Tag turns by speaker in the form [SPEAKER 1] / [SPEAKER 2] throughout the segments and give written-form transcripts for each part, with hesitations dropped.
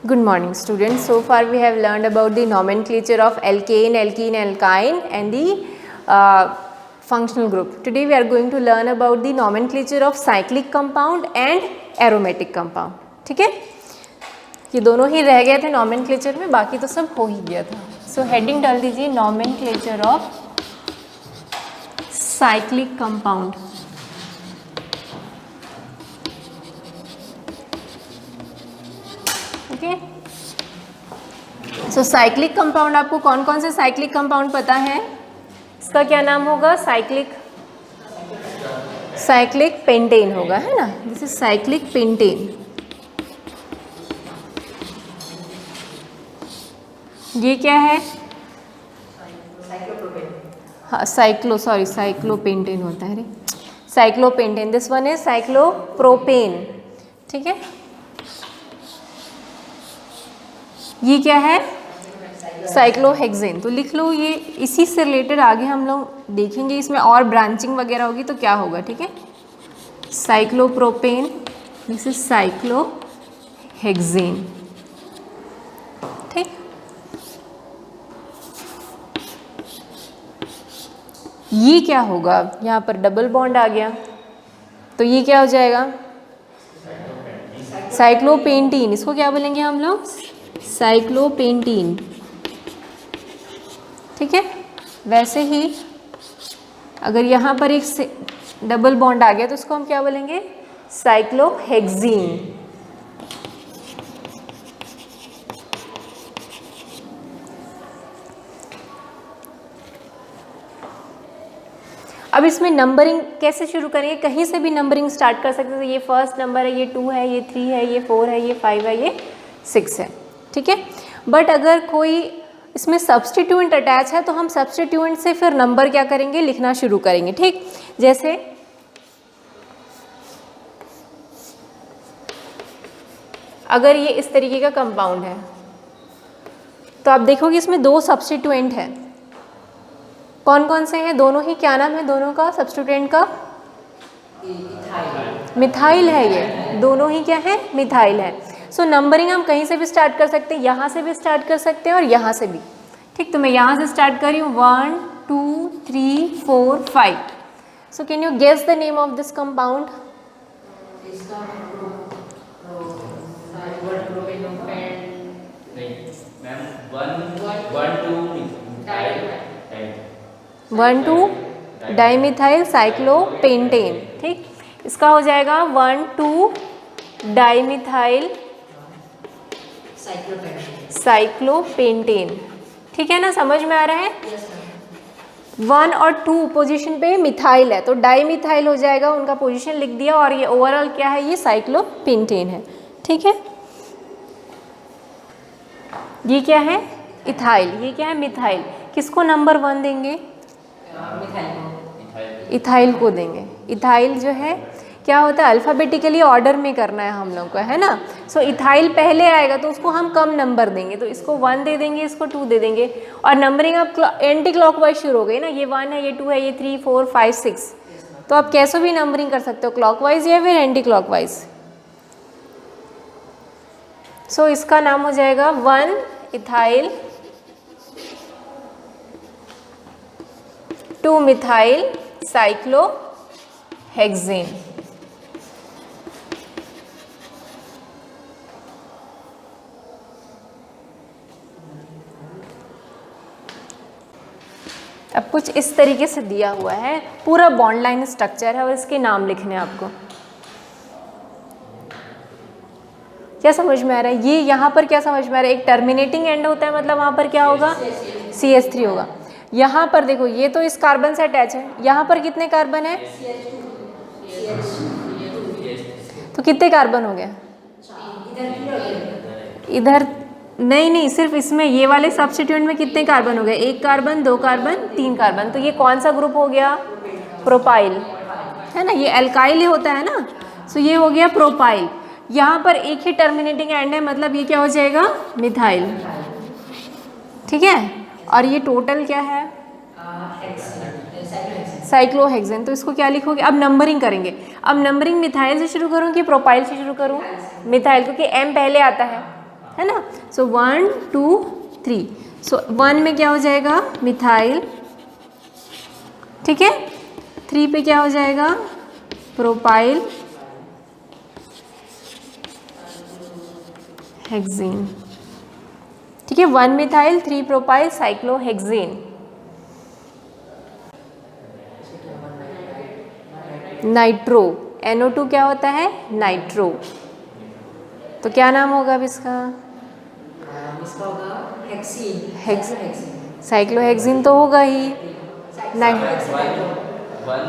[SPEAKER 1] Good morning students. So far we have learned about the nomenclature of alkane, alkene, alkyne and the functional group. Today we are going to learn about the nomenclature of cyclic compound and aromatic compound. ठीक है, ये दोनों ही रह गए थे nomenclature में, बाकी तो सब हो ही गया था. So heading डाल दीजिए nomenclature of cyclic compound. Okay, so cyclic compound, आपको कौन कौन से साइक्लिक कंपाउंड पता है? इसका क्या नाम होगा? साइक्लिक पेंटेन होगा, है ना. This is cyclic pentane. ये क्या है? हाँ, साइक्लोपेंटेन होता है रे, cyclopentane. This one is cyclopropane. ठीक है, ये क्या है? साइक्लोहेक्सेन. तो लिख लो, ये इसी से रिलेटेड आगे हम लोग देखेंगे, इसमें और ब्रांचिंग वगैरह होगी तो क्या होगा. ठीक है, साइक्लोप्रोपेन, दिस इज साइक्लोहेक्सेन. ठीक, ये क्या होगा? यहाँ पर डबल बॉन्ड आ गया तो ये क्या हो जाएगा? साइक्लोपेंटीन. इसको क्या बोलेंगे हम लोग? साइक्लोपेंटीन. ठीक है, वैसे ही अगर यहाँ पर एक डबल बॉन्ड आ गया तो उसको हम क्या बोलेंगे? साइक्लोहेक्सीन. अब इसमें नंबरिंग कैसे शुरू करेंगे? कहीं से भी नंबरिंग स्टार्ट कर सकते हैं. ये फर्स्ट नंबर है, ये 2 है, ये 3 है, ये 4 है, ये 5 है, ये 6 है. ठीक है, बट अगर कोई इसमें सब्स्टिट्यूएंट अटैच है तो हम सब्स्टिट्यूएंट से फिर नंबर क्या करेंगे? लिखना शुरू करेंगे. ठीक, जैसे अगर ये इस तरीके का कंपाउंड है तो आप देखोगे इसमें 2 सब्स्टिट्यूएंट है. कौन कौन से हैं? दोनों ही, क्या नाम है दोनों का? सब्स्टिट्यूएंट का मिथाइल है. ये दोनों ही क्या है? मिथाइल है. सो नंबरिंग हम कहीं से भी स्टार्ट कर सकते हैं, यहाँ से भी स्टार्ट कर सकते हैं और यहाँ से भी. ठीक, तो मैं यहाँ से स्टार्ट कर रही हूँ. 1 2 3 4 5. So can you guess the name of this compound? One two dimethyl cyclopentane. ठीक, इसका हो जाएगा 1 2 डाइमिथाइल साइक्लोपेंटेन. ठीक है ना, समझ में आ रहा है? 1 और 2 पोजीशन पे मिथाइल है तो डाइमिथाइल हो जाएगा, उनका पोजीशन लिख दिया. और ये ओवरऑल क्या है? ये साइक्लोपेंटेन है. ठीक है, ये क्या है? इथाइल. ये क्या है? मिथाइल. किसको नंबर 1 देंगे? इथाइल को देंगे. इथाइल जो है क्या होता है? अल्फ़ाबेटिकली ऑर्डर में करना है हम लोग को, है ना. सो इथाइल पहले आएगा तो उसको हम कम नंबर देंगे, तो इसको 1 दे देंगे, इसको 2 दे देंगे. और नंबरिंग अब एंटी क्लॉकवाइज शुरू हो गई ना. ये 1 है, ये 2 है, ये 3 4 5 6. तो आप कैसे भी नंबरिंग कर सकते हो, क्लॉकवाइज या फिर एंटी क्लॉकवाइज. सो इसका नाम हो जाएगा 1 इथाइल 2 मिथाइल साइक्लोहेक्सेन. अब कुछ इस तरीके से दिया हुआ है, पूरा बॉन्ड लाइन स्ट्रक्चर है और इसके नाम लिखने हैं आपको. क्या समझ में आ रहा है? ये यहाँ पर क्या समझ में आ रहा है? एक टर्मिनेटिंग एंड होता है, मतलब वहाँ पर क्या होगा? CH3 होगा. यहाँ पर देखो, ये तो इस कार्बन से अटैच है. यहाँ पर कितने कार्बन है? तो कितने कार्बन हो गए? इधर नहीं, सिर्फ इसमें ये वाले सब्स्टिट्यूएंट में कितने कार्बन हो गए? 1 कार्बन 2 कार्बन 3 कार्बन. तो ये कौन सा ग्रुप हो गया? प्रोपाइल, है ना. ये एल्काइल ही होता है ना. सो ये हो गया प्रोपाइल. यहाँ पर एक ही टर्मिनेटिंग एंड है, मतलब ये क्या हो जाएगा? मिथाइल. ठीक है, और ये टोटल क्या है? साइक्लोहेक्सेन। तो इसको क्या लिखोगे? अब नंबरिंग करेंगे। अब नंबरिंग मिथाइल से शुरू करूँ कि प्रोपाइल से शुरू करूँ? मिथाइल, क्योंकि एम पहले आता है। है ना। सो 1 2 3, सो 1 में क्या हो जाएगा मिथाइल, ठीक है। 3 पे क्या हो जाएगा प्रोपाइल हेक्सेन, ठीक है। 1 methyl 3 propyl cyclohexane. Nitro, NO2 क्या होता है नाइट्रो, तो क्या नाम होगा अब इसका?
[SPEAKER 2] इसका होगा हेक्सीन।
[SPEAKER 1] साइक्लोहेक्सेन तो होगा ही।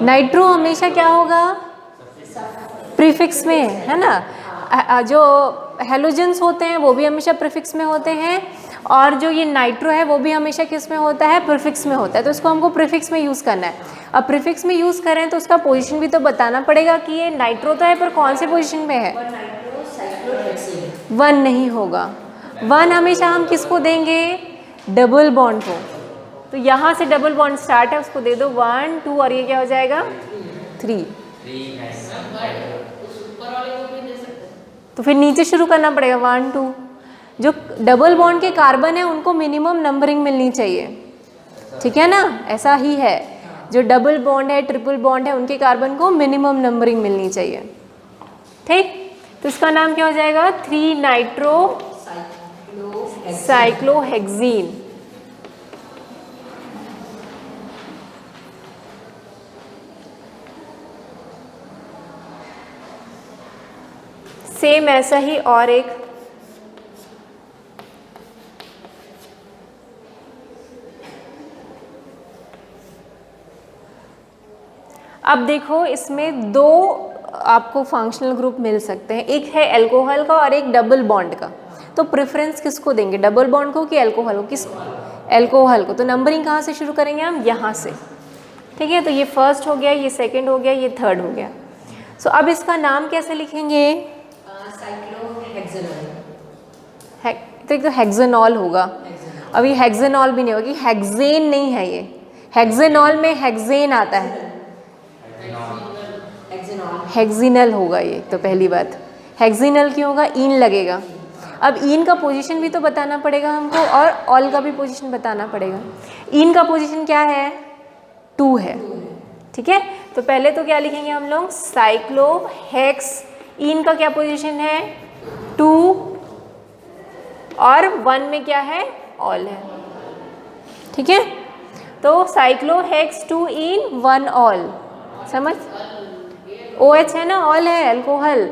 [SPEAKER 1] नाइट्रो हमेशा क्या होगा प्रीफिक्स में, है ना। जो हेलोजेंस होते हैं वो भी हमेशा प्रीफिक्स में होते हैं, और जो ये नाइट्रो है वो भी हमेशा किस में होता है प्रीफिक्स में होता है। तो इसको हमको प्रीफिक्स में यूज़ करना है। अब प्रीफिक्स में यूज़ करें तो उसका पोजीशन भी तो बताना पड़ेगा कि ये नाइट्रो तो है पर कौन से पोजीशन में है। 1 नहीं होगा। 1 हमेशा हम किसको देंगे डबल बॉन्ड को। तो यहाँ से डबल बॉन्ड स्टार्ट है, उसको दे दो 1 2 और ये क्या हो जाएगा 3। तो फिर नीचे शुरू करना पड़ेगा 1 2। जो डबल बॉन्ड के कार्बन है उनको मिनिमम नंबरिंग मिलनी चाहिए, ठीक है ना। ऐसा ही है, जो डबल बॉन्ड है ट्रिपल बॉन्ड है उनके कार्बन को मिनिमम नंबरिंग मिलनी चाहिए, ठीक। तो इसका नाम क्या हो जाएगा 3 नाइट्रो साइक्लोहेक्सेन। सेम ऐसा ही और एक अब देखो इसमें 2 आपको फंक्शनल ग्रुप मिल सकते हैं, एक है अल्कोहल का और एक डबल बॉन्ड का। तो प्रेफरेंस किसको देंगे डबल बॉन्ड को कि अल्कोहल को? अल्कोहल को। तो नंबरिंग कहाँ से शुरू करेंगे हम यहाँ से, ठीक है। तो ये फर्स्ट हो गया, ये सेकंड हो गया, ये थर्ड हो गया। सो अब इसका नाम कैसे लिखेंगे? तो हेक्सेनॉल होगा। अभी हेक्सेनॉल भी नहीं होगी, हेक्सेन नहीं है ये। हेक्सेनॉल में हेक्सेन आता है, हेक्सिनल होगा ये। तो पहली बात हेक्सिनल क्यों होगा, ईन लगेगा। अब ईन का पोजीशन भी तो बताना पड़ेगा हमको, और ऑल का भी पोजीशन बताना पड़ेगा। ईन का पोजीशन क्या है 2 है, ठीक है। तो पहले तो क्या लिखेंगे हम लोग साइक्लोहेक्स। ईन का क्या पोजीशन है 2, और 1 में क्या है ऑल है, ठीक है। तो साइक्लोहेक्स 2 इन 1 ऑल, समझ। OH है ना, ऑल है अल्कोहल,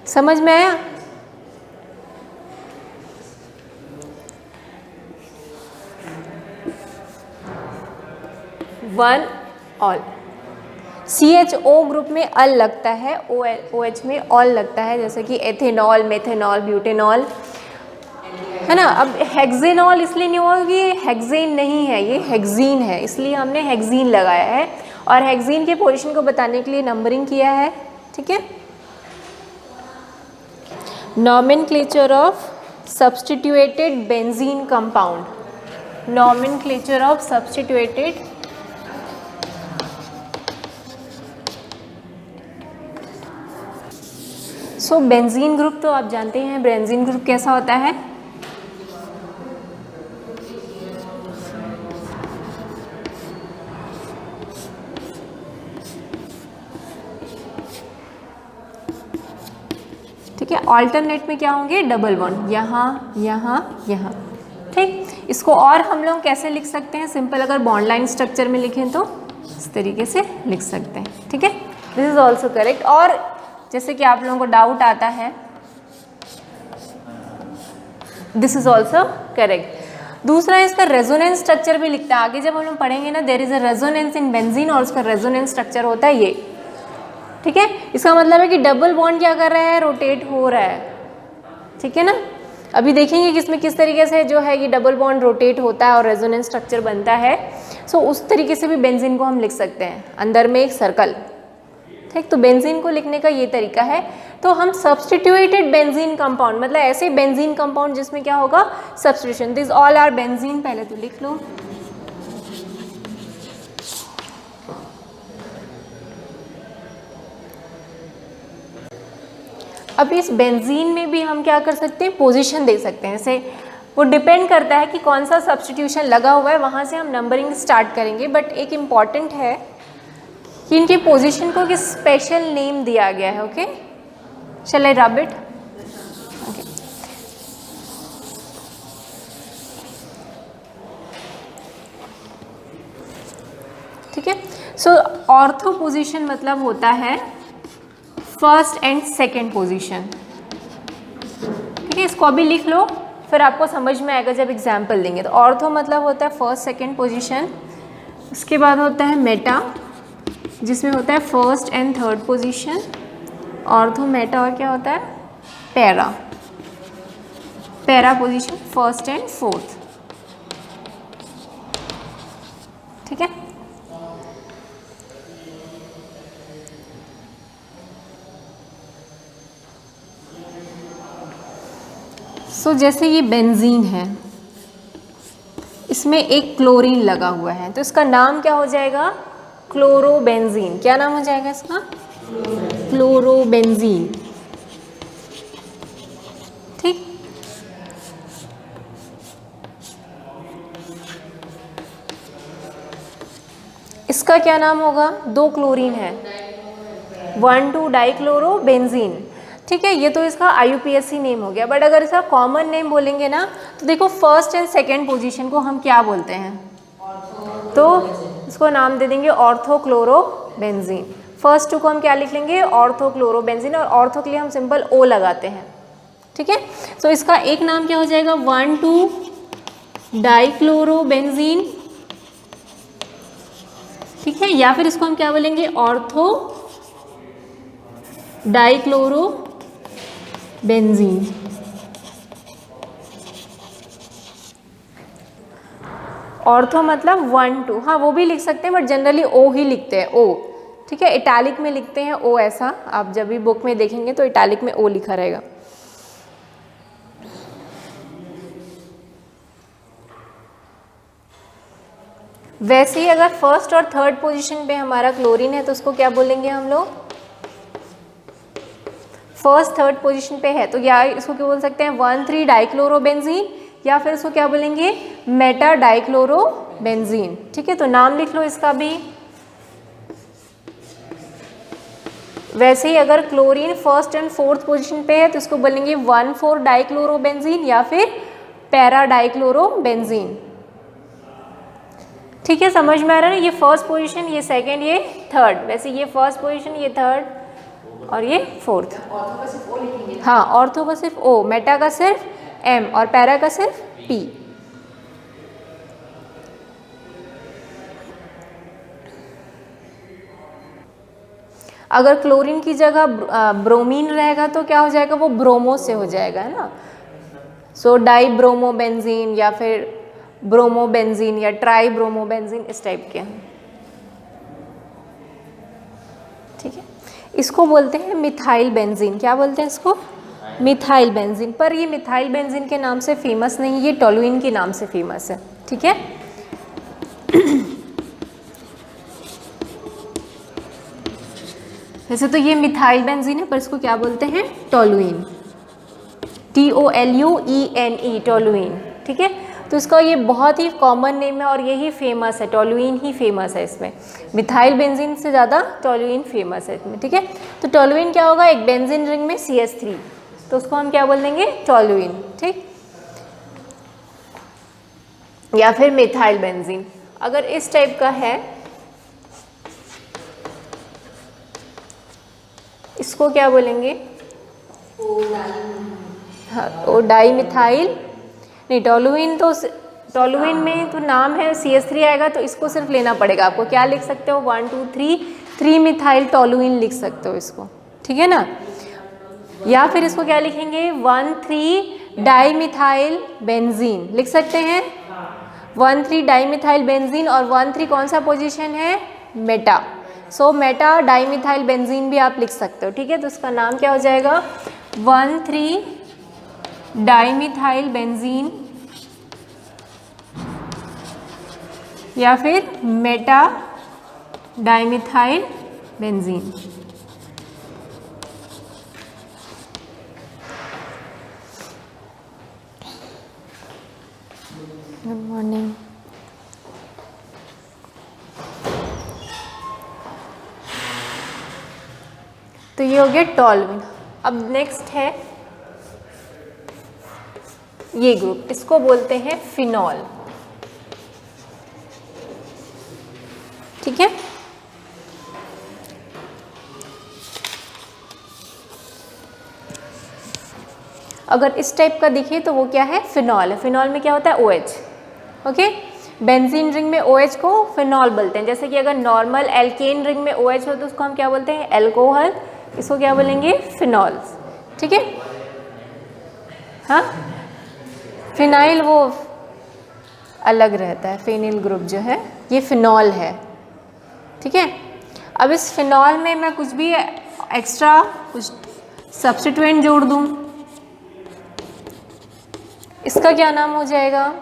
[SPEAKER 1] समझ में आया। One all. CHO ग्रुप में अल लगता है, OH में ऑल लगता है, जैसे कि एथेनॉल, मेथेनॉल, ब्यूटेनॉल, है ना। अब हेक्सेनॉल इसलिए नहीं होगा कि ये हेक्सेन नहीं है, ये हेक्सीन है, इसलिए हमने हेक्सीन लगाया है, और हेक्सीन के पोजीशन को बताने के लिए नंबरिंग किया है, ठीक है। Nomenclature of substituted benzene compound. Nomenclature of substituted so benzene group तो आप जानते हैं बेंजीन ग्रुप कैसा होता है। ठीक है, ऑल्टरनेट में क्या होंगे डबल बॉन्ड, यहाँ यहाँ यहाँ, ठीक। इसको और हम लोग कैसे लिख सकते हैं, सिंपल अगर बॉन्ड लाइन स्ट्रक्चर में लिखें तो इस तरीके से लिख सकते हैं, ठीक है। This is also correct. और जैसे कि आप लोगों को डाउट आता है, दिस इज ऑल्सो करेक्ट। दूसरा इसका रेजोनेंस स्ट्रक्चर भी लिखता है, आगे जब हम लोग पढ़ेंगे ना, there is a resonance in benzene, और उसका रेजोनेंस स्ट्रक्चर होता है ये, ठीक है। इसका मतलब है कि डबल बॉन्ड क्या कर रहा है, रोटेट हो रहा है, ठीक है ना। अभी देखेंगे कि इसमें किस तरीके से जो है ये डबल बॉन्ड रोटेट होता है और रेजोनेंस स्ट्रक्चर बनता है। सो उस तरीके से भी बेंजीन को हम लिख सकते हैं, अंदर में एक सर्कल, ठीक। तो बेंजीन को लिखने का ये तरीका है। तो हम सब्स्टिट्यूटेड बेंजीन कंपाउंड, मतलब ऐसे बेंजीन कंपाउंड जिसमें क्या होगा substitution, this all are benzene, पहले तो लिख लो। अब इस बेंजीन में भी हम क्या कर सकते हैं, पोजीशन दे सकते हैं। जैसे वो डिपेंड करता है कि कौन सा सब्स्टिट्यूशन लगा हुआ है, वहाँ से हम नंबरिंग स्टार्ट करेंगे। बट एक इम्पॉर्टेंट है कि इनकी पोजीशन को किस स्पेशल नेम दिया गया है। Okay, shell I rub it? Okay, ठीक है। सो ऑर्थो पोजीशन मतलब होता है फर्स्ट एंड सेकेंड पोजीशन। ठीक है, इसको अभी लिख लो, फिर आपको समझ में आएगा जब एग्जाम्पल देंगे। तो ऑर्थो मतलब होता है फर्स्ट सेकेंड पोजीशन। उसके बाद होता है मेटा, जिसमें होता है first and third position. Ortho, Meta, और क्या होता है para. Para position first and fourth. ठीक है, सो जैसे ये बेंजीन है, इसमें एक क्लोरीन लगा हुआ है, तो इसका नाम क्या हो जाएगा, क्लोरोबेंजीन। क्या नाम हो जाएगा इसका, क्लोरोबेंजीन। ठीक, इसका क्या नाम होगा, 2 क्लोरीन है, 1,2 डाइक्लोरोबेंजीन। ठीक है, ये तो इसका IUPAC नेम हो गया। बट अगर इसका कॉमन नेम बोलेंगे ना, तो देखो फर्स्ट एंड सेकेंड पोजीशन को हम क्या बोलते हैं, तो इसको नाम दे देंगे ऑर्थोक्लोरोबेंजीन। फर्स्ट 2 को हम क्या लिख लेंगे, ऑर्थोक्लोरोबेंजीन, और ऑर्थो के लिए हम सिंपल O लगाते हैं। ठीक है, तो इसका एक नाम क्या हो जाएगा, 1,2 डाइक्लोरोबेंजीन। ठीक है, या फिर इसको हम क्या बोलेंगे, ऑर्थो डाइक्लोरोबेंजीन। ऑर्थो मतलब 1,2, हाँ वो भी लिख सकते हैं, बट जनरली O ही लिखते हैं, O। ठीक है, इटैलिक में लिखते हैं O, ऐसा आप जब भी बुक में देखेंगे तो इटैलिक में O लिखा रहेगा। वैसे ही अगर फर्स्ट और थर्ड पोजीशन पे हमारा क्लोरीन है, तो उसको क्या बोलेंगे हम लोग, फर्स्ट थर्ड पोजीशन पे है तो या इसको क्या बोल सकते हैं, 1,3 डाइक्लोरोबेंजीन, या फिर इसको क्या बोलेंगे, मेटा डाइक्लोरोबेंजीन। ठीक है, तो नाम लिख लो इसका भी। वैसे ही अगर chlorine first and fourth position पे है, तो इसको बोलेंगे 1,4 डाइक्लोरोबेंजीन या फिर पैरा डाइक्लोरोबेंजीन। ठीक है, समझ में आ रहा है ना, ये फर्स्ट पोजीशन, ये सेकंड, ये थर्ड। वैसे ये फर्स्ट पोजीशन, ये थर्ड, और ये फोर्थ।
[SPEAKER 2] ऑर्थो का सिर्फ O लिखेंगे।
[SPEAKER 1] हाँ, ऑर्थो का सिर्फ O, मेटा का सिर्फ M, और पैरा का सिर्फ P। अगर क्लोरीन की जगह ब्रोमीन रहेगा तो क्या हो जाएगा, वो ब्रोमो से हो जाएगा, है ना। सो डाई ब्रोमोबेंजीन या फिर ब्रोमोबेंजीन या ट्राई ब्रोमोबेंजीन, इस टाइप के। ठीक है, इसको बोलते हैं मिथाइल बेंजीन। क्या बोलते हैं इसको, मिथाइल बेंजीन। पर ये मिथाइल बेंजीन के नाम से फेमस नहीं, ये टोलुइन के नाम से फेमस है। ठीक है, वैसे तो ये मिथाइल बेंजीन है, पर इसको क्या बोलते हैं, टोलुइन, TOLUENE, टोलुइन। ठीक है, तो इसका ये बहुत ही कॉमन नेम है और यही फेमस है, टोलुइन ही फेमस है इसमें। मिथाइल बेंजीन से ज़्यादा टोलुइन फेमस है इसमें। ठीक है, तो टोलुइन क्या होगा, एक बेंजीन रिंग में CH3, तो उसको हम क्या बोल देंगे, टोलुइन। ठीक, या फिर मिथाइल बेंजीन। अगर इस टाइप का है, इसको क्या बोलेंगे, हाँ, डाई मिथाइल नहीं, टोलुइन तो टोलुइन में तो नाम है, CH3 आएगा, तो इसको सिर्फ लेना पड़ेगा आपको। क्या लिख सकते हो, 1, 2, 3 मिथाइल टोलुइन लिख सकते हो इसको। ठीक है ना, या फिर इसको क्या लिखेंगे, 1,3 डाई मिथाइल बेंजीन लिख सकते हैं। 1,3 डाई मिथाइल बेंजीन, और 1,3 कौन सा पोजीशन है, मेटा। सो मेटा डाई मिथाइल बेंजीन भी आप लिख सकते हो। ठीक है, तो इसका नाम क्या हो जाएगा, 1,3 डाई मिथाइल बेंजीन या फिर Meta dimethyl benzene. Good morning. तो ये हो गया टॉल्यूइन। अब नेक्स्ट है ये ग्रुप, इसको बोलते हैं फिनॉल। ठीक है, अगर इस टाइप का दिखे तो वो क्या है, फिनॉल है। फिनॉल में क्या होता है, OH। ओके, बेंजीन रिंग में OH को फिनॉल बोलते हैं। जैसे कि अगर नॉर्मल एल्केन रिंग में OH हो तो उसको हम क्या बोलते हैं, एल्कोहल। इसको क्या बोलेंगे, फिनॉल। ठीक है, हाँ, फिनाइल वो अलग रहता है, फिनिल ग्रुप जो है ये फिनॉल है। ठीक है, अब इस फिनॉल में मैं कुछ भी एक्स्ट्रा कुछ सब्स्टिट्यूएंट जोड़ दूँ, इसका क्या नाम हो जाएगा,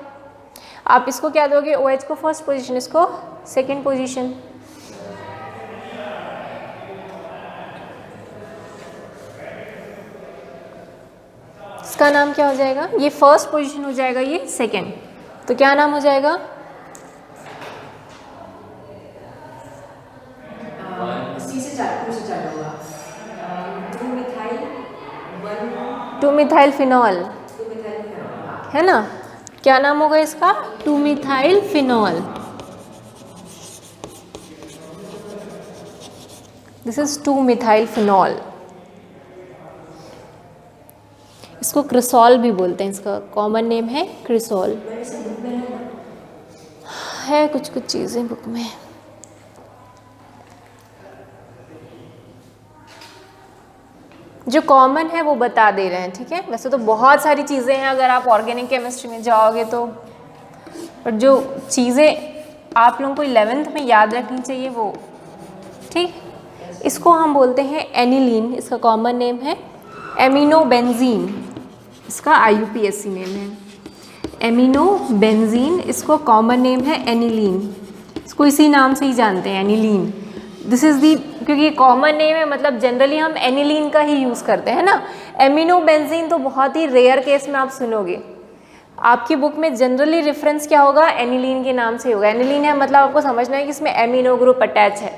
[SPEAKER 1] आप इसको क्या दोगे, OH को फर्स्ट पोजीशन, इसको सेकंड पोजीशन। इसका नाम क्या हो जाएगा, ये फर्स्ट पोजीशन हो जाएगा, ये सेकंड, तो क्या नाम हो जाएगा,
[SPEAKER 2] सी से चालू होगा,
[SPEAKER 1] 2-मिथाइल फिनॉल है ना। क्या नाम होगा इसका, two methyl phenol. This is two methyl phenol. इसको क्रिसॉल भी बोलते हैं, इसका कॉमन नेम है क्रिसॉल। है कुछ कुछ चीज़ें बुक में। जो कॉमन है वो बता दे रहे हैं। ठीक है, वैसे तो बहुत सारी चीज़ें हैं अगर आप ऑर्गेनिक केमिस्ट्री में जाओगे तो, पर जो चीज़ें आप लोगों को 11th में याद रखनी चाहिए वो। ठीक, इसको हम बोलते हैं एनिलीन, इसका कॉमन नेम है एमिनोबेंजीन, इसका IUPAC नेम है एमिनोबेंजीन, इसको कॉमन नेम है एनिलीन, इसको इसी नाम से ही जानते हैं, एनिलीन। दिस इज़ दी, क्योंकि कॉमन नेम है मतलब जनरली हम एनिलीन का ही यूज़ करते हैं ना। एमिनोबेंजीन तो बहुत ही रेयर केस में आप सुनोगे, आपकी बुक में जनरली रेफरेंस क्या होगा, एनिलीन के नाम से होगा। एनिलीन है मतलब आपको समझना है कि इसमें एमिनो ग्रुप अटैच है।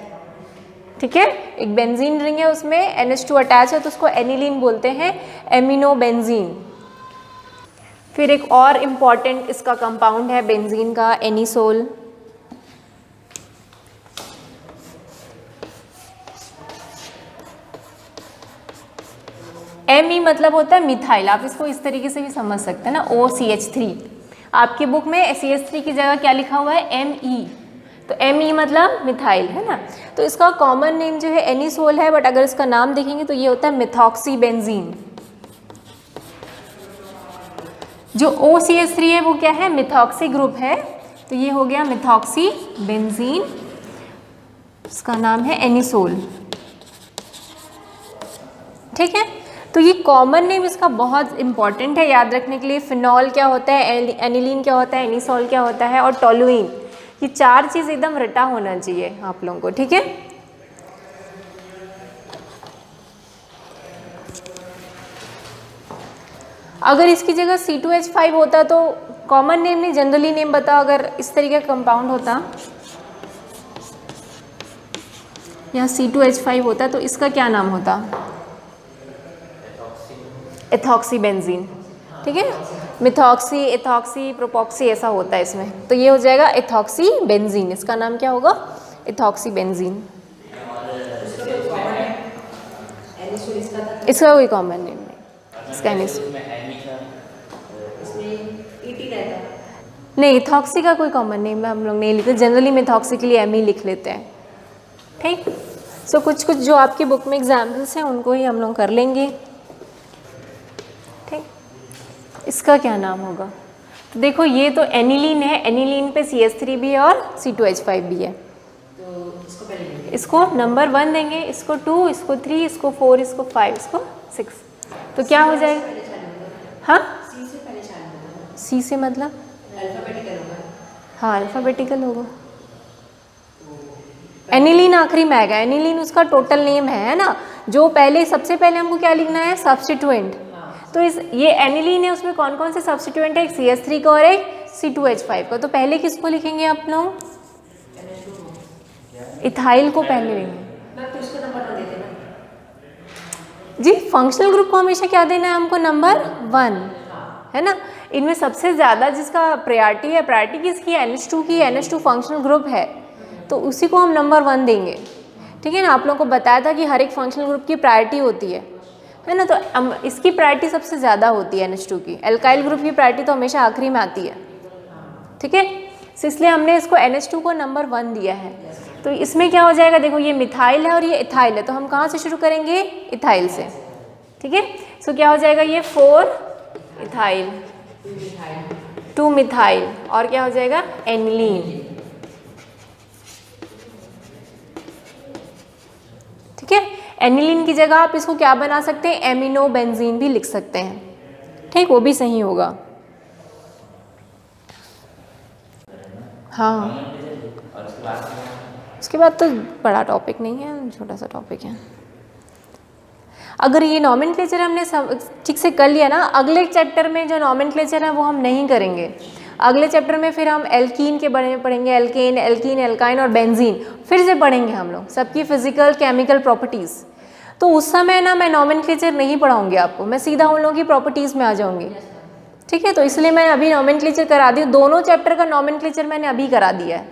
[SPEAKER 1] ठीक है, एक बेंजीन रिंग है उसमें NH2 अटैच है तो उसको एनिलीन बोलते हैं, एमिनोबेंजीन। फिर एक और इम्पॉर्टेंट इसका कंपाउंड है बेंजीन का, एनिसोल। Me मतलब होता है मिथाइल, आप इसको इस तरीके से भी समझ सकते हैं ना, OCH3। आपकी बुक में CH3 की जगह क्या लिखा हुआ है, Me, तो Me मतलब मिथाइल है ना। तो इसका कॉमन नेम जो है एनिसोल है, बट अगर इसका नाम देखेंगे तो ये होता है मिथॉक्सीबेंजीन। जो OCH3 है वो क्या है, मिथॉक्सी ग्रुप है, तो ये हो गया मिथॉक्सीबेंजीन, इसका नाम है एनिसोल। ठीक है, तो ये कॉमन नेम इसका बहुत इंपॉर्टेंट है याद रखने के लिए। फिनॉल क्या होता है, एनिलीन क्या होता है, एनिसोल क्या होता है, और टॉलुइन, ये चार चीज़ एकदम रटा होना चाहिए आप लोगों को। ठीक है, अगर इसकी जगह C2H5 होता तो कॉमन नेम नहीं, जनरली नेम बताओ, अगर इस तरीके का कंपाउंड होता या C2H5 होता तो इसका क्या नाम होता, एथॉक्सीबेंजीन। ठीक है, मिथॉक्सी, एथॉक्सी, प्रोपॉक्सी ऐसा होता है इसमें, तो ये हो जाएगा एथॉक्सीबेंजीन। इसका नाम क्या होगा, एथॉक्सीबेंजीन। इसका कोई कॉमन नेम नहीं, इसका नहीं, इथॉक्सी का कोई कॉमन नेम हम लोग नहीं लिखते, जनरली मिथॉक्सी के लिए Me लिख लेते हैं। ठीक, सो कुछ कुछ जो आपकी बुक में एग्जाम्पल्स हैं उनको ही हम लोग कर लेंगे। ठीक, इसका क्या नाम होगा, तो देखो ये तो एनिलीन है, एनिलीन पे CH3 भी है और C2H5 भी है,
[SPEAKER 2] तो इसको पहले लेंगे,
[SPEAKER 1] इसको नंबर 1 देंगे, इसको 2, इसको 3, इसको 4, इसको 5, इसको 6, तो क्या हो जाएगा, हाँ
[SPEAKER 2] सी से पहले चालू होगा,
[SPEAKER 1] C से मतलब
[SPEAKER 2] अल्फाबेटिकल होगा,
[SPEAKER 1] हाँ अल्फ़ाबेटिकल होगा। एनिलीन आखिरी में आएगा, एनिलीन उसका टोटल नेम है ना, जो पहले सबसे पहले हमको क्या लिखना है, सब्स्टिट्यूएंट। तो इस ये एनिलीन है, उसमें कौन कौन से सब्स्टिट्यूएंट है, एक CH3 का और एक C2H5 का। तो पहले किसको लिखेंगे आप लोग? इथाइल को पहले लेंगे।
[SPEAKER 2] मैम तो इसको नंबर 1 देते ना।
[SPEAKER 1] जी फंक्शनल ग्रुप को हमेशा क्या देना है हमको? नंबर 1, है ना। इनमें सबसे ज़्यादा जिसका प्रायोरिटी है, प्रायोरिटी किसकी है? NH2 की। NH2 फंक्शनल ग्रुप है तो उसी को हम नंबर 1 देंगे, ठीक है ना। आप लोगों को बताया था कि हर एक फंक्शनल ग्रुप की प्रायोरिटी होती है ना। तो इसकी प्रायोरिटी सबसे ज़्यादा होती है NH2 की। एल्काइल ग्रुप की प्रायोरिटी तो हमेशा आखिरी में आती है, ठीक है। तो इसलिए हमने इसको NH2 को नंबर 1 दिया है। तो इसमें क्या हो जाएगा? देखो ये मिथाइल है और ये इथाइल है, तो हम कहाँ से शुरू करेंगे? इथाइल से, ठीक है। सो क्या हो जाएगा? ये 4 इथाइल, 2 मिथाइल और क्या हो जाएगा? एनिलीन, ठीक है। एनिलीन की जगह आप इसको क्या बना सकते हैं? एमिनो बेंजीन भी लिख सकते हैं, ठीक, वो भी सही होगा। हाँ उसके बाद तो बड़ा टॉपिक नहीं है, छोटा सा टॉपिक है। अगर ये नॉमेनक्लेचर हमने ठीक से कर लिया ना, अगले चैप्टर में जो नॉमेनक्लेचर है वो हम नहीं करेंगे। अगले चैप्टर में फिर हम एल्कीन के बारे में पढ़ेंगे, एल्केन, एल्कीन, एल्काइन और बेंजीन फिर से पढ़ेंगे हम लोग, सबकी फिजिकल केमिकल प्रॉपर्टीज़। तो उस समय ना मैं नॉमेनक्लेचर नहीं पढ़ाऊँगी आपको, मैं सीधा उन लोगों की प्रॉपर्टीज़ में आ जाऊँगी, ठीक है। तो इसलिए मैं अभी नॉमेनक्लेचर करा दी, दोनों चैप्टर का नॉमेनक्लेचर मैंने अभी करा दिया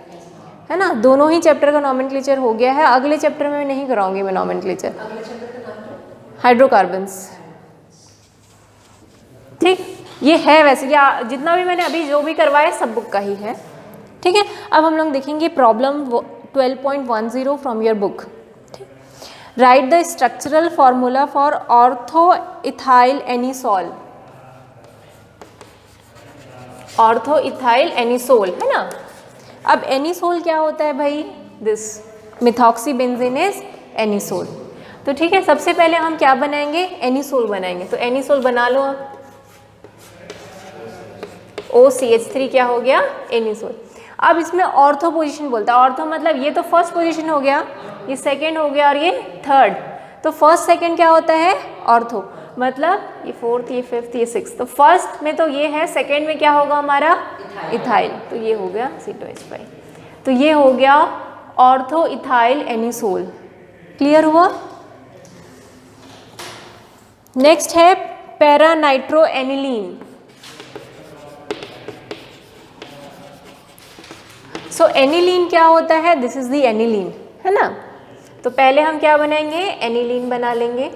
[SPEAKER 1] है ना। दोनों ही चैप्टर का नॉमेनक्लेचर हो गया है। अगले चैप्टर में नहीं कराऊंगी मैं नॉमेनक्लेचर।
[SPEAKER 2] अगले चैप्टर का नाम क्या?
[SPEAKER 1] हाइड्रोकार्बन्स, ठीक। ये है वैसे या जितना भी मैंने अभी जो भी करवाया सब बुक का ही है, ठीक है। अब हम लोग देखेंगे प्रॉब्लम 12.10 फ्रॉम योर बुक, ठीक। Right the structural formula for ortho ethyl anisole. Ortho ethyl anisole है ना। अब एनिसोल क्या होता है भाई? This methoxy benzene is anisole. तो ठीक है, सबसे पहले हम क्या बनाएंगे? एनिसोल बनाएंगे। तो एनिसोल बना लो आप। OCH3 क्या हो गया? एनिसोल। अब इसमें ऑर्थो पोजीशन बोलता है। ऑर्थो मतलब ये तो फर्स्ट पोजीशन हो गया, ये सेकंड हो गया और ये थर्ड। तो फर्स्ट सेकंड क्या होता है? ऑर्थो मतलब ये फोर्थ, ये फिफ्थ, ये सिक्स। तो फर्स्ट में तो ये है, सेकंड में क्या होगा हमारा? इथाइल। तो ये हो गया C2H5। तो ये हो गया ऑर्थो इथाइल एनिसोल। क्लियर हुआ? नेक्स्ट है पैरा नाइट्रो एनिलीन। सो एनिलीन क्या होता है? दिस इज द एनिलीन, है ना। तो पहले हम क्या बनाएंगे? एनिलीन बना लेंगे।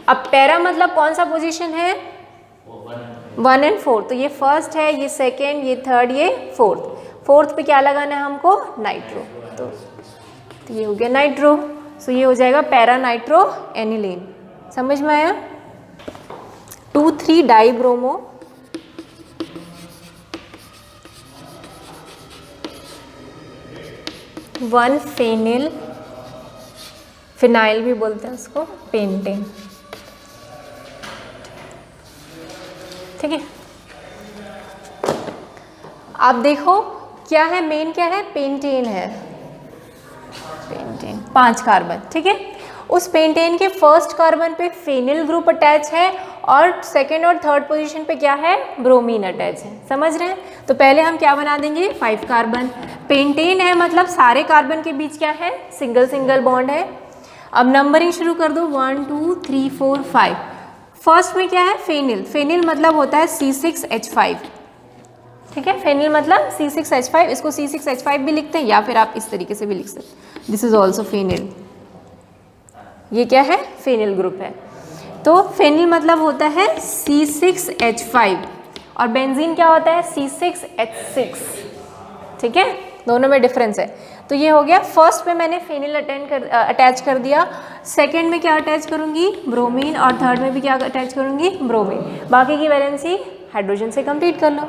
[SPEAKER 1] अब पैरा मतलब कौन सा पोजीशन है? 1 और 4। तो ये फर्स्ट है, ये सेकेंड, ये थर्ड, ये फोर्थ। फोर्थ पे क्या लगाना है हमको? नाइट्रो। तो ये हो गया नाइट्रो। सो ये हो जाएगा पैरा नाइट्रो एनिलीन। समझ में आया? 2,3 डाइब्रोमो, 1 फेनिल, फिनाइल भी बोलते हैं उसको, पेंटेन, ठीक है। आप देखो क्या है? मेन क्या है? पेंटेन है। पेंटेन 5 कार्बन, ठीक है। उस पेंटेन के फर्स्ट कार्बन पे फेनिल ग्रुप अटैच है और सेकेंड और थर्ड पोजीशन पे क्या है? ब्रोमीन अटैच है। समझ रहे हैं? तो पहले हम क्या बना देंगे? 5 कार्बन। पेंटेन है मतलब सारे कार्बन के बीच क्या है? सिंगल सिंगल बॉन्ड है। अब नंबरिंग शुरू कर दो, 1 2 3 4 5। फर्स्ट में क्या है? फेनिल। फेनिल मतलब होता है C6H5, ठीक है। फेनिल मतलब C6H5। इसको C6H5 भी लिखते हैं या फिर आप इस तरीके से भी लिख सकते हैं, दिस इज ऑल्सो फेनिल। ये क्या है? फेनिल ग्रुप है। तो फेनिल मतलब होता है C6H5 और बेंजीन क्या होता है? C6H6, ठीक है। दोनों में डिफरेंस है। तो ये हो गया, फर्स्ट पे मैंने फेनिल अटैच कर दिया, सेकंड में क्या अटैच करूंगी? ब्रोमीन, और थर्ड में भी क्या अटैच करूंगी? ब्रोमीन। बाकी की वैलेंसी हाइड्रोजन से कंप्लीट कर लो।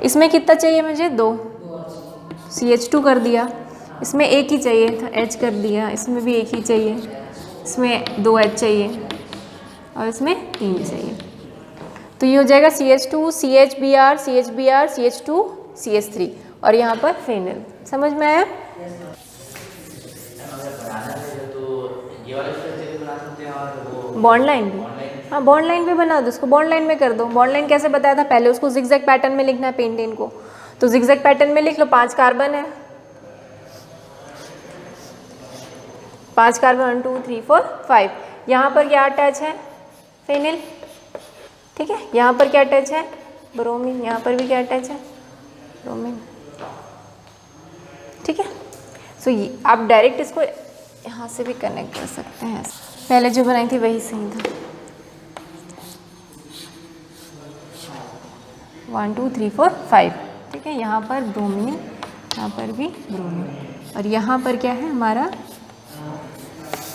[SPEAKER 1] इसमें कितना चाहिए मुझे? 2 CH2 कर दिया। इसमें एक ही चाहिए था, H कर दिया। इसमें भी एक ही चाहिए, इसमें 2 H चाहिए और इसमें 3 चाहिए। तो ये हो जाएगा CH2 CHBr CHBr CH2 CH3 और यहाँ पर फेनिल। समझ में आया? बॉन्ड लाइन भी हाँ बॉन्ड लाइन पे बना दो, उसको बॉन्ड लाइन में कर दो। बॉन्ड लाइन कैसे बताया था, पहले उसको जिगजैग पैटर्न में लिखना है पेंटेन को, तो जिगजैग पैटर्न में लिख लो। 5 कार्बन है, 5 कार्बन 1 2 3 4 5। यहाँ पर क्या अटैच है, फेनिल, ठीक है। यहाँ पर क्या अटैच है, ब्रोमीन। यहाँ पर भी क्या अटैच है, ब्रोमीन, ठीक है। सो आप डायरेक्ट इसको यहाँ से भी कनेक्ट कर सकते हैं, पहले जो बनाई थी वही सही था। 1 2 3 4 5, ठीक है। यहाँ पर ब्रोमीन, यहाँ पर भी ब्रोमीन, और यहाँ पर क्या है हमारा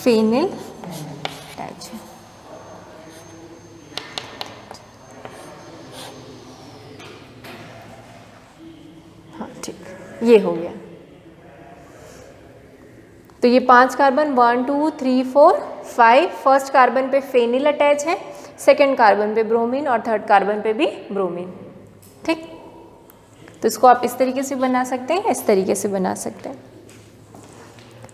[SPEAKER 1] फेनिल अटैच है। हाँ ठीक, ये हो गया। तो ये 5 कार्बन 1 2 3 4 5, फर्स्ट कार्बन पे फेनिल अटैच है, सेकेंड कार्बन पे ब्रोमीन और थर्ड कार्बन पे भी ब्रोमीन, ठीक। तो इसको आप इस तरीके से बना सकते हैं, इस तरीके से बना सकते हैं।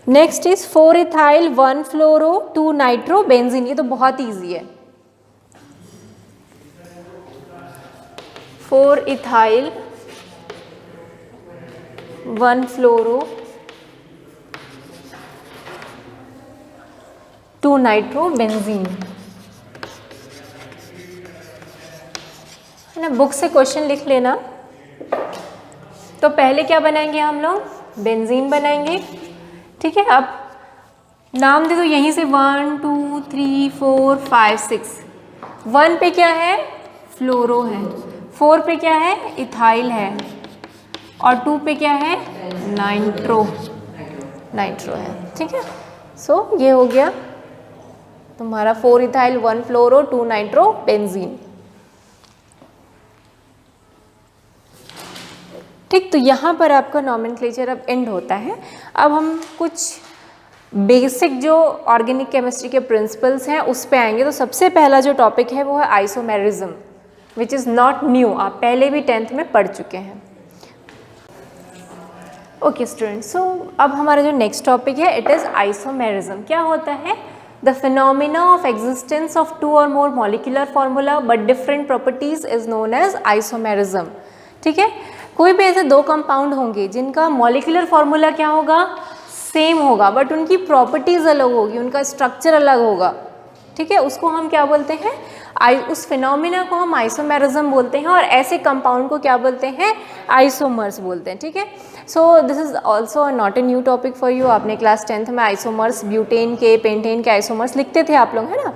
[SPEAKER 1] Next is 4 ethyl 1 fluoro 2 nitro benzene. ये तो बहुत ईजी है। 4 इथाइल 1 फ्लोरो 2 नाइट्रो बेंजीन, है ना। बुक से क्वेश्चन लिख लेना। तो पहले क्या बनाएंगे हम लोग, बेंजीन बनाएंगे, ठीक है। अब नाम दे दो यहीं से 1 2 3 4 5 6। 1 पे क्या है, फ्लोरो है, 4 पे क्या है, इथाइल है, और 2 पे क्या है, नाइट्रो है, ठीक है। सो ये हो गया तुम्हारा 4 इथाइल 1 फ्लोरो 2 नाइट्रो बेंजीन, ठीक। तो यहाँ पर आपका नॉमेनक्लेचर अब एंड होता है। अब हम कुछ बेसिक जो ऑर्गेनिक केमिस्ट्री के प्रिंसिपल्स हैं उस पे आएंगे। तो सबसे पहला जो टॉपिक है वो है isomerism, which is not new, आप पहले भी 10th में पढ़ चुके हैं। ओके स्टूडेंट्स, सो अब हमारा जो नेक्स्ट टॉपिक है इट इज़ आइसोमेरिज्म। क्या होता है, the phenomena of existence of 2 और more molecular formula but different properties is known as isomerism, ठीक है। कोई भी ऐसे 2 कंपाउंड होंगे जिनका मॉलिक्यूलर फॉर्मूला क्या होगा, सेम होगा, बट उनकी प्रॉपर्टीज़ अलग होगी, उनका स्ट्रक्चर अलग होगा, ठीक है। उसको हम क्या बोलते हैं, उस फिनोमिना को हम आइसोमेरिज्म बोलते हैं, और ऐसे कंपाउंड को क्या बोलते हैं, आइसोमर्स बोलते हैं, ठीक है। So this is also not a new topic for you. आपने क्लास 10th में आइसोमर्स, ब्यूटेन के, पेंटेन के आइसोमर्स लिखते थे आप लोग, है ना।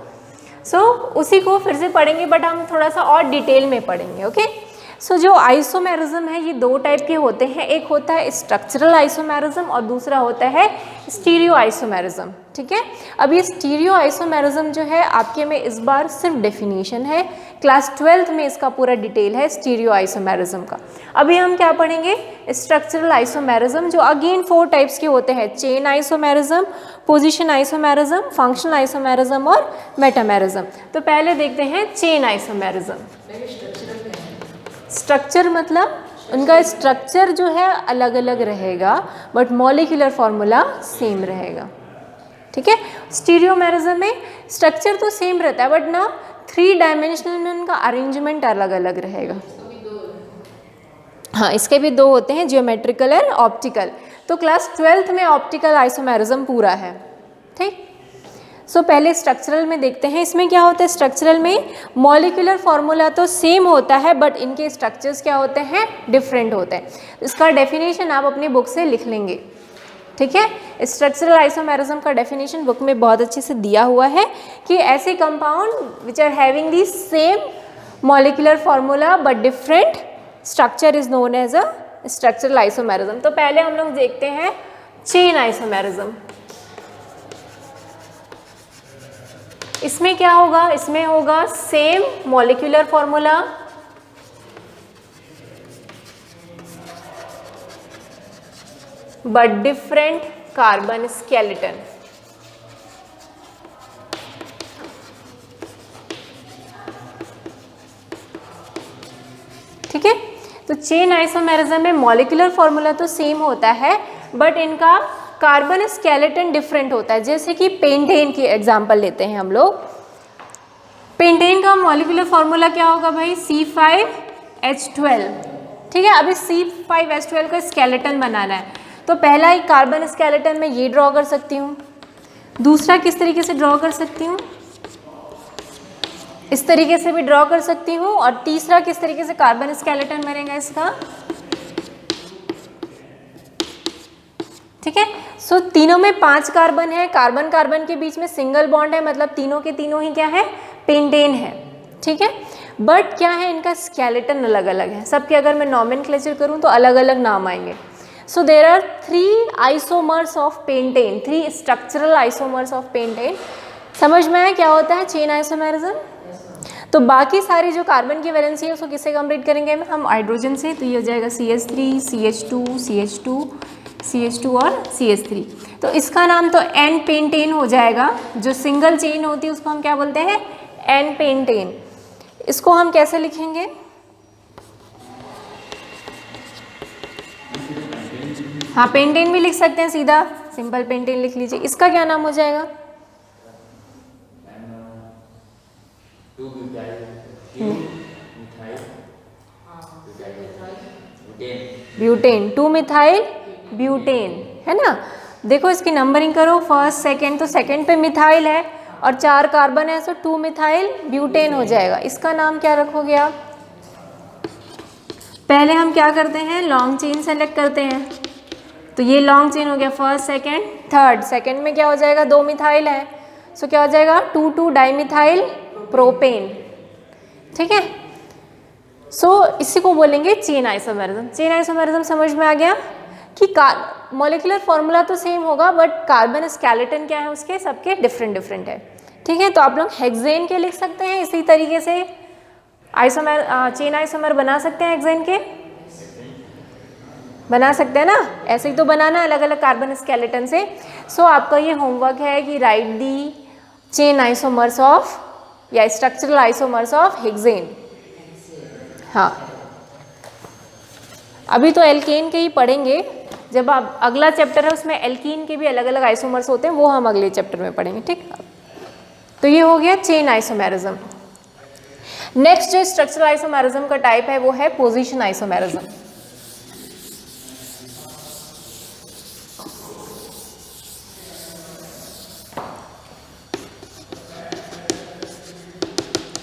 [SPEAKER 1] सो उसी को फिर से पढ़ेंगे, बट हम थोड़ा सा और डिटेल में पढ़ेंगे, ओके। सो जो आइसोमेरिज्म है ये 2 टाइप के होते हैं, एक होता है स्ट्रक्चरल आइसोमेरिज्म और दूसरा होता है स्टीरियो आइसोमेरिज्म, ठीक है। अब ये स्टीरियो आइसोमेरिज्म जो है आपके में इस बार सिर्फ डेफिनेशन है, क्लास 12th में इसका पूरा डिटेल है स्टीरियो आइसोमेरिज्म का। अभी हम क्या पढ़ेंगे, स्ट्रक्चरल आइसोमेरिज्म, जो अगेन 4 टाइप्स के होते हैं, chain isomerism, position isomerism, functional isomerism और मेटामेरिज्म। तो पहले देखते हैं चेन आइसोमेरिज्म। स्ट्रक्चर मतलब उनका स्ट्रक्चर जो है अलग अलग रहेगा, बट मॉलिक्यूलर फॉर्मूला सेम रहेगा, ठीक है। स्टीरियोमेरिज्म में स्ट्रक्चर तो सेम रहता है, बट ना 3 डायमेंशनल में उनका अरेंजमेंट अलग अलग रहेगा। हाँ, इसके भी 2 होते हैं, जियोमेट्रिकल और ऑप्टिकल। तो क्लास 12th में ऑप्टिकल आइसोमेरिज्म पूरा है, ठीक। सो पहले स्ट्रक्चरल में देखते हैं, इसमें क्या होता है, स्ट्रक्चरल में मॉलिक्यूलर फॉर्मूला तो सेम होता है, बट इनके स्ट्रक्चर्स क्या होते हैं, डिफरेंट होते हैं। इसका डेफिनेशन आप अपनी बुक से लिख लेंगे, ठीक है। स्ट्रक्चरल आइसोमेरिज्म का डेफिनेशन बुक में बहुत अच्छे से दिया हुआ है कि ऐसे compound which are having the same molecular formula but different structure is known as a structural isomerism. तो पहले हम लोग देखते हैं चेन आइसोमेरिज्म। इसमें क्या होगा, इसमें होगा same molecular formula but different carbon skeleton. ठीक है, तो चेन आइसोमेरिज्म में मॉलिक्यूलर फॉर्मूला तो सेम होता है, बट इनका कार्बन स्केलेटन डिफरेंट होता है। जैसे कि पेंटेन की एग्जांपल लेते हैं हम लोग। पेंटेन का मॉलिक्यूलर फॉर्मूला क्या होगा भाई? C5H12। ठीक है, अभी C5H12 का स्केलेटन बनाना है, तो पहला ही कार्बन स्केलेटन मैं ये ड्रॉ कर सकती हूँ, दूसरा किस तरीके से ड्रॉ कर सकती हूँ, इस तरीके से भी ड्रॉ कर सकती हूँ, और तीसरा किस तरीके से कार्बन स्केलेटन बनेगा इसका। ठीक है, सो तीनों में 5 कार्बन है, कार्बन कार्बन के बीच में सिंगल बॉन्ड है, मतलब तीनों के तीनों ही क्या है? पेंटेन है। ठीक है, बट क्या है, इनका स्केलेटन अलग अलग है, सबके अगर मैं नॉमेनक्लेचर करूँ तो अलग अलग नाम आएंगे। So there are 3 isomers of pentane, 3 structural isomers of pentane. समझ में आया क्या होता है चेन आइसोमेरिज्म? तो बाकी सारी जो कार्बन की वैलेंसी है उसको किससे कंप्लीट करेंगे हम? हाइड्रोजन से। तो ये हो जाएगा CH3, CH2, CH2, CH2 और CH3। तो इसका नाम तो एन पेंटेन हो जाएगा। जो सिंगल चेन होती है उसको हम क्या बोलते हैं? N pentane. इसको हम कैसे लिखेंगे? हाँ, पेंटेन भी लिख सकते हैं, सीधा सिंपल पेंटेन लिख लीजिए। इसका क्या नाम हो जाएगा? ब्यूटेन, 2 मिथाइल ब्यूटेन, है ना। देखो इसकी नंबरिंग करो, फर्स्ट सेकंड, तो सेकंड पे मिथाइल है और 4 कार्बन है, सो 2 मिथाइल ब्यूटेन हो जाएगा। इसका नाम क्या रखोगे आप? पहले हम क्या करते हैं? लॉन्ग चेन सेलेक्ट करते हैं, तो ये लॉन्ग चेन हो गया, फर्स्ट सेकंड थर्ड। सेकंड में क्या हो जाएगा? 2 मिथाइल है, सो क्या हो जाएगा? 2,2 डाइमिथाइल प्रोपेन। ठीक है, सो इसी को बोलेंगे चेन आइसोमेरिज्म। चेन आइसोमेरिज्म समझ में आ गया कि मॉलिक्यूलर फॉर्मूला तो सेम होगा, बट कार्बन स्केलेटन क्या है उसके, सबके डिफरेंट डिफरेंट है। ठीक है, तो आप लोग हेक्सेन के लिख सकते हैं, इसी तरीके से आइसोमेर चेन आइसोमर बना सकते हैं। हेक्सेन के बना सकते हैं ना, ऐसे ही तो बनाना अलग अलग कार्बन स्केलेटन से। सो आपका ये होमवर्क है कि right the chain isomers of या स्ट्रक्चरल आइसोमर्स ऑफ हेक्सेन। हाँ, अभी तो एल्केन के ही पढ़ेंगे, जब आप अगला चैप्टर है उसमें एल्कीन के भी अलग अलग आइसोमर्स होते हैं, वो हम अगले चैप्टर में पढ़ेंगे। ठीक, तो ये हो गया चेन आइसोमेरिज्म। नेक्स्ट जो स्ट्रक्चरल आइसोमेरिज्म का टाइप है वो है पोजीशन आइसोमेरिज्म।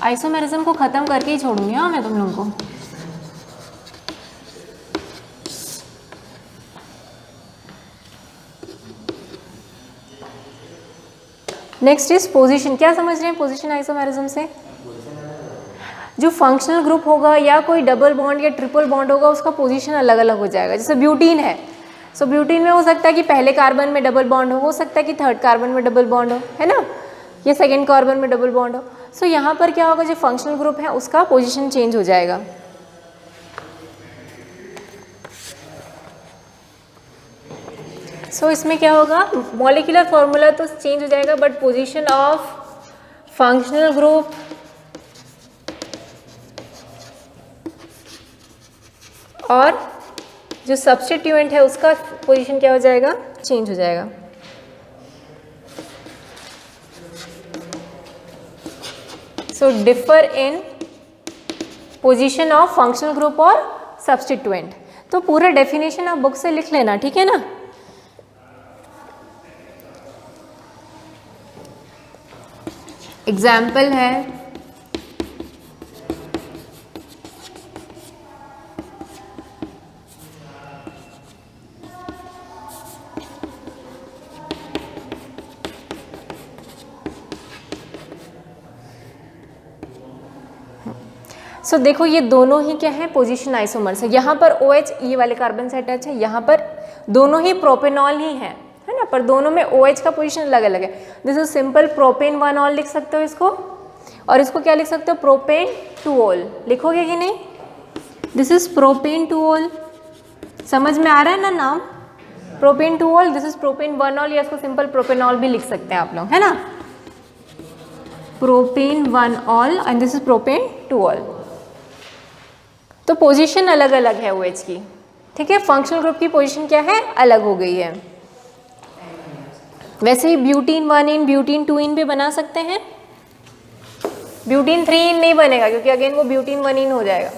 [SPEAKER 1] आइसोमेरिज्म को खत्म करके ही छोड़ूंगी हाँ मैं तुम लोगों को। Next is position. क्या समझ रहे हैं पोजीशन आइसोमेरिज्म से? जो फंक्शनल ग्रुप होगा या कोई डबल बॉन्ड या ट्रिपल बॉन्ड होगा उसका पोजीशन अलग अलग हो जाएगा। जैसे ब्यूटीन है, सो ब्यूटीन में हो सकता है कि पहले कार्बन में डबल बॉन्ड हो सकता है कि थर्ड कार्बन में डबल बॉन्ड हो, है ना, ये सेकेंड कार्बन में डबल बॉन्ड हो। सो यहाँ पर क्या होगा, जो फंक्शनल ग्रुप है उसका पोजीशन चेंज हो जाएगा। सो इसमें क्या होगा, मॉलिक्यूलर फॉर्मूला तो चेंज हो जाएगा but position of functional group और जो सब्स्टिट्यूएंट है उसका पोजीशन क्या हो जाएगा, चेंज हो जाएगा। So differ in position of functional group और सब्स्टिट्यूएंट। तो पूरा डेफिनेशन आप बुक से लिख लेना, ठीक है ना। एग्जाम्पल है सो देखो ये दोनों ही क्या है, पोजीशन आइसोमर्स है। यहाँ पर OH ये वाले कार्बन से अटैच है, यहाँ पर दोनों ही प्रोपेनॉल ही है ना, पर दोनों में OH का पोजीशन अलग अलग है। This is simple propane 1 all लिख सकते हो इसको, और इसको क्या लिख सकते हो, प्रोपेन 2 ऑल लिखोगे कि नहीं। दिस इज प्रोपेन 2 ऑल, समझ में आ रहा है ना नाम, propane 2 all. This is propane 1 all, या इसको सिंपल प्रोपेनॉल भी लिख सकते हैं आप लोग, है ना, propane 1 all and this is propane 2 all. तो पोजीशन अलग अलग है OH की, ठीक है। फंक्शनल ग्रुप की पोजीशन क्या है, अलग हो गई है। वैसे ही ब्यूटीन 1 इन ब्यूटीन 2 इन भी बना सकते हैं, ब्यूटीन 3 नहीं बनेगा क्योंकि अगेन वो ब्यूटीन 1 हो जाएगा।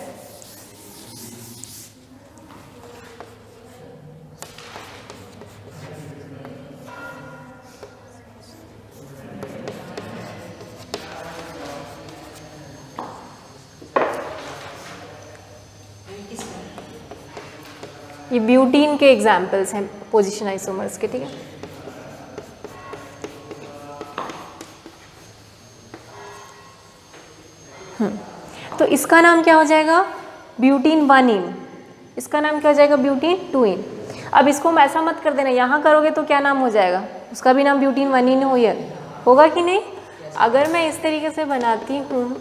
[SPEAKER 1] ये ब्यूटीन के एग्जाम्पल्स हैं पोजीशन आइसोमर्स के, ठीक है। तो इसका नाम क्या हो जाएगा? ब्यूटीन 1 इसका नाम क्या हो जाएगा? ब्यूटीन 2 अब इसको हम ऐसा मत कर देना, यहाँ करोगे तो क्या नाम हो जाएगा? उसका भी नाम ब्यूटीन 1 होगा कि नहीं? अगर मैं इस तरीके से बनाती हूँ,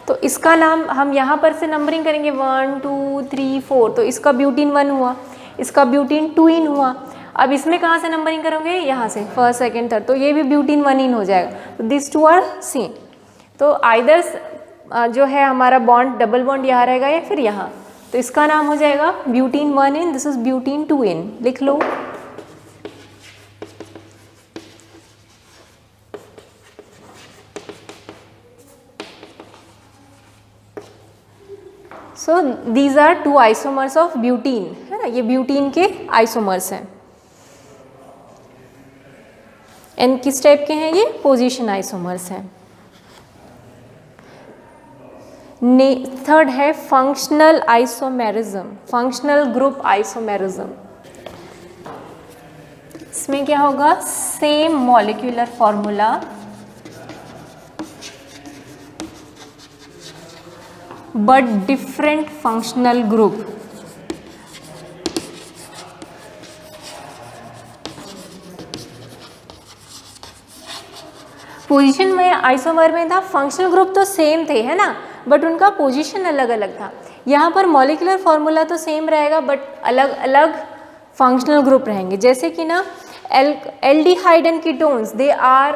[SPEAKER 1] तो इसका नाम हम यहाँ पर से नंबरिंग करेंगे 1 2 3 4, तो इसका ब्यूटीन 1 हुआ, इसका ब्यूटीन 2 हुआ। अब इसमें कहाँ से नंबरिंग करोगे? यहाँ से, फर्स्ट सेकंड थर्ड, तो ये भी ब्यूटीन 1 हो जाएगा। तो दिस टू आर सेम। तो आइदर जो है हमारा बॉन्ड, डबल बॉन्ड यहाँ रहेगा या फिर यहाँ, तो इसका नाम हो जाएगा ब्यूटीन 1, दिस इज ब्यूटीन 2, लिख लो। So these are 2 isomers of butene, है ना, ये ब्यूटीन के आइसोमर्स हैं। एंड किस टाइप के हैं ये? पोजीशन आइसोमर्स हैं। थर्ड है functional isomerism, functional group isomerism. इसमें क्या होगा? Same molecular formula but different functional group. Position में आइसोमर में था, फंक्शनल ग्रुप तो सेम थे, है ना, बट उनका पोजीशन अलग अलग था। यहाँ पर मॉलिक्यूलर फॉर्मूला तो सेम रहेगा बट अलग अलग फंक्शनल ग्रुप रहेंगे। जैसे कि ना aldehyde and ketones, they are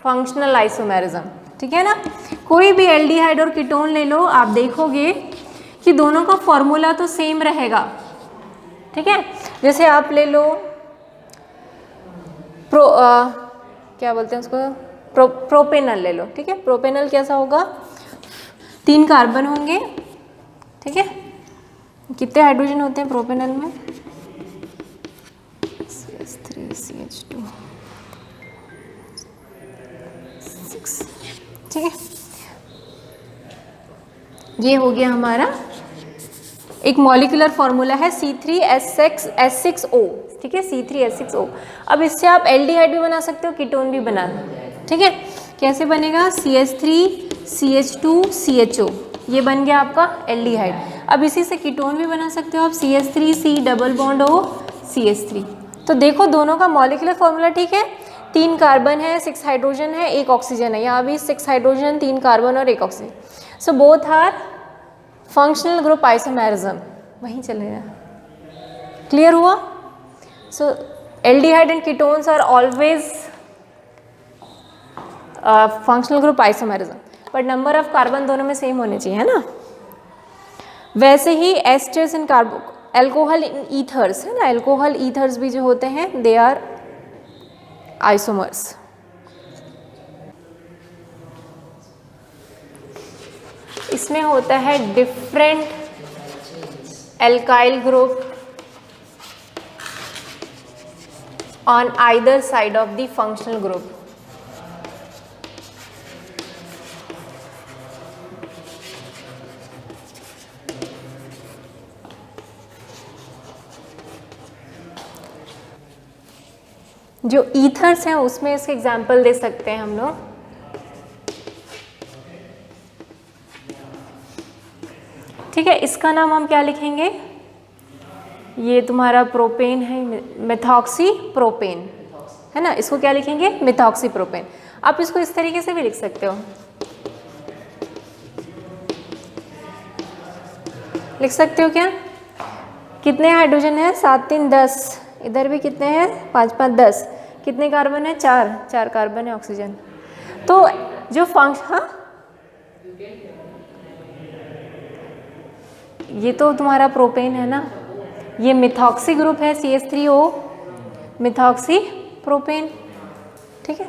[SPEAKER 1] functional isomerism, ठीक है ना। कोई भी एल्डिहाइड और कीटोन ले लो, आप देखोगे कि दोनों का फॉर्मूला तो सेम रहेगा, ठीक है। जैसे आप ले लो क्या बोलते हैं उसको, प्रोपेनल ले लो, ठीक है। प्रोपेनल कैसा होगा? 3 कार्बन होंगे, ठीक है। कितने हाइड्रोजन होते हैं प्रोपेनल में? CH3 CH2 6, ठीक है। ये हो गया हमारा एक मॉलिक्यूलर फॉर्मूला है C3H6O, ठीक है, C3H6O। अब इससे आप एल्डिहाइड भी बना सकते हो, कीटोन भी बना, ठीक है। कैसे बनेगा? CH3CH2CHO, ये बन गया आपका एल्डिहाइड। अब इसी से कीटोन भी बना सकते हो आप, CH3C double bond O CH3। तो देखो दोनों का मॉलिक्यूलर फॉर्मूला ठीक है, 3 कार्बन है, 6 हाइड्रोजन है, 1 ऑक्सीजन है। यहाँ भी 6 हाइड्रोजन, 3 कार्बन और 1 oxygen. So both are functional group isomerism, वहीं चलेगा। क्लियर हुआ? So aldehyde and ketones are always functional group isomerism, but number of carbon दोनों में सेम होने चाहिए, है ना। वैसे ही esters in carbo, alcohol in ethers, है ना, एल्कोहल ईथर्स भी जो होते हैं दे आर आइसोमर्स। इसमें होता है different alkyl group on either side of the functional group. जो ईथर्स हैं उसमें इसके एग्जाम्पल दे सकते हैं हम लोग। ठीक है, इसका नाम हम क्या लिखेंगे? ये तुम्हारा प्रोपेन है, मेथॉक्सी प्रोपेन, है ना। इसको क्या लिखेंगे? Methoxy propane. आप इसको इस तरीके से भी लिख सकते हो, लिख सकते हो क्या? कितने हाइड्रोजन है? 7 3 10। इधर भी कितने हैं? 5 5 10। कितने कार्बन है? 4 कार्बन है, ऑक्सीजन। तो जो फंक्शन, हाँ ये तो तुम्हारा प्रोपेन है ना, ये मिथॉक्सी ग्रुप है, CH3O मिथॉक्सी प्रोपेन, ठीक है।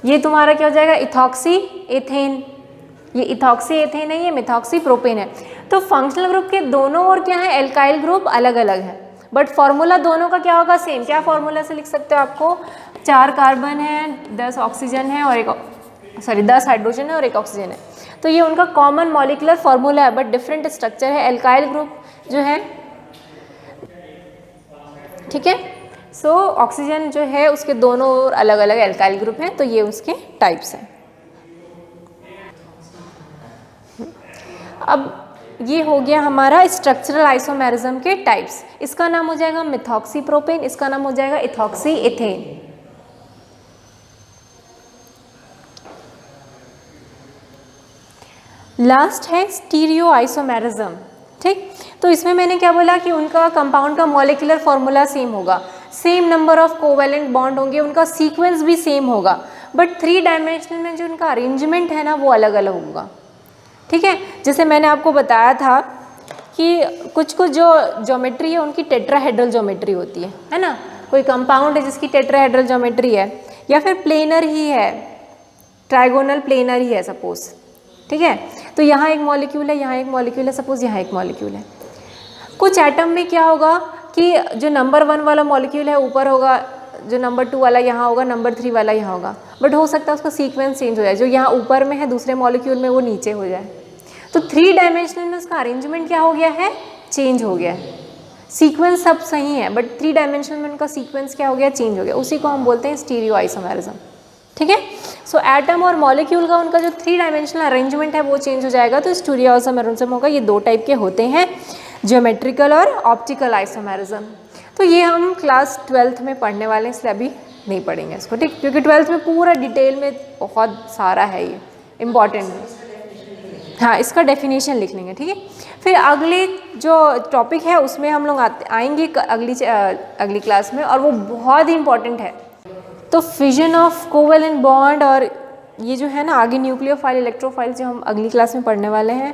[SPEAKER 1] ये तुम्हारा क्या हो जाएगा, इथॉक्सी एथेन, ये इथॉक्सी एथेन है, ये मिथॉक्सी प्रोपेन है। तो फंक्शनल ग्रुप के दोनों ओर क्या है, एल्काइल ग्रुप अलग अलग है, बट फॉर्मूला दोनों का क्या होगा, सेम। क्या फॉर्मूला से लिख सकते हो, आपको 4 कार्बन है, 10 ऑक्सीजन है और 10 हाइड्रोजन है और 1 ऑक्सीजन है, तो ये उनका कॉमन मॉलिकुलर फॉर्मूला है, बट डिफरेंट स्ट्रक्चर है। एल्काइल ग्रुप जो है, ठीक है, सो ऑक्सीजन जो है उसके दोनों ओर अलग अलग एल्काइल ग्रुप हैं, तो ये उसके टाइप्स हैं। अब ये हो गया हमारा स्ट्रक्चरल आइसोमेरिज्म के टाइप्स। इसका नाम हो जाएगा मिथॉक्सी प्रोपेन, इसका नाम हो जाएगा इथॉक्सी एथेन। लास्ट है स्टीरियो आइसोमेरिज्म, ठीक। तो इसमें मैंने क्या बोला कि उनका कंपाउंड का मॉलिक्यूलर फॉर्मूला सेम होगा, same number of covalent bond होंगे, उनका सीक्वेंस भी सेम होगा, बट 3 डायमेंशनल में जो उनका अरेंजमेंट है ना वो अलग अलग होगा, ठीक है। जैसे मैंने आपको बताया था कि कुछ कुछ जो ज्योमेट्री है उनकी टेट्राहेड्रल ज्योमेट्री होती है ना। कोई कंपाउंड है जिसकी टेट्राहेड्रल ज्योमेट्री है, या फिर प्लेनर ही है, ट्राइगोनल प्लेनर ही है सपोज, ठीक है। तो यहाँ एक मॉलिक्यूल है, यहाँ एक मॉलिक्यूल है, सपोज यहाँ एक मॉलिक्यूल है। कुछ एटम में क्या होगा कि जो नंबर 1 वाला मॉलिक्यूल है ऊपर होगा, जो नंबर 2 वाला यहाँ होगा, नंबर 3 वाला यहाँ होगा, बट हो सकता है उसका सीक्वेंस चेंज हो जाए, जो यहाँ ऊपर में है दूसरे मॉलिक्यूल में वो नीचे हो जाए। तो 3 डायमेंशनल में उसका अरेंजमेंट क्या हो गया है, चेंज हो गया है। सीक्वेंस सब सही है, बट 3 डायमेंशनल में उनका सीक्वेंस क्या हो गया, चेंज हो गया। उसी को हम बोलते हैं स्टीरियो आइसोमेरिज्म, ठीक है। सो एटम और मॉलिक्यूल का उनका जो 3 डायमेंशनल अरेंजमेंट है वो चेंज हो जाएगा, तो स्टीरियो आइसोमेरिज्म होगा। ये 2 टाइप के होते हैं, ज्योमेट्रिकल और ऑप्टिकल आइसोमेरिज्म। तो ये हम क्लास 12th में पढ़ने वाले हैं, इसलिए अभी नहीं पढ़ेंगे इसको, ठीक, क्योंकि 12th में पूरा डिटेल में बहुत सारा है, ये इम्पॉर्टेंट है। हाँ, इसका डेफिनेशन लिख लेंगे, ठीक है। फिर अगले जो टॉपिक है उसमें हम लोग आएंगे अगली क्लास में, और वो बहुत ही इम्पॉर्टेंट है। तो फिजन ऑफ कोवेलेंट बॉन्ड, और ये जो है ना आगे न्यूक्लियोफाइल इलेक्ट्रोफाइल जो हम अगली क्लास में पढ़ने वाले हैं,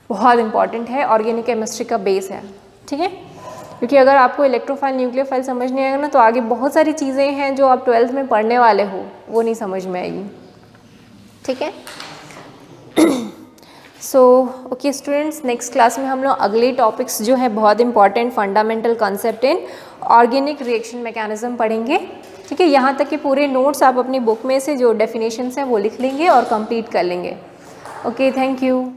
[SPEAKER 1] बहुत इंपॉर्टेंट है, ऑर्गेनिक केमिस्ट्री का बेस है, ठीक है। क्योंकि अगर आपको इलेक्ट्रोफाइल न्यूक्लियोफाइल समझ नहीं आएगा ना, तो आगे बहुत सारी चीज़ें हैं जो आप 12th में पढ़ने वाले हो वो नहीं समझ में आएगी, ठीक है। So okay students, next class में हम लोग अगले टॉपिक्स जो है बहुत important fundamental concept in organic reaction mechanism पढ़ेंगे, ठीक है। यहाँ तक के पूरे नोट्स आप अपनी बुक में से जो डेफिनेशंस हैं वो लिख लेंगे और कंप्लीट कर लेंगे। Okay, thank you.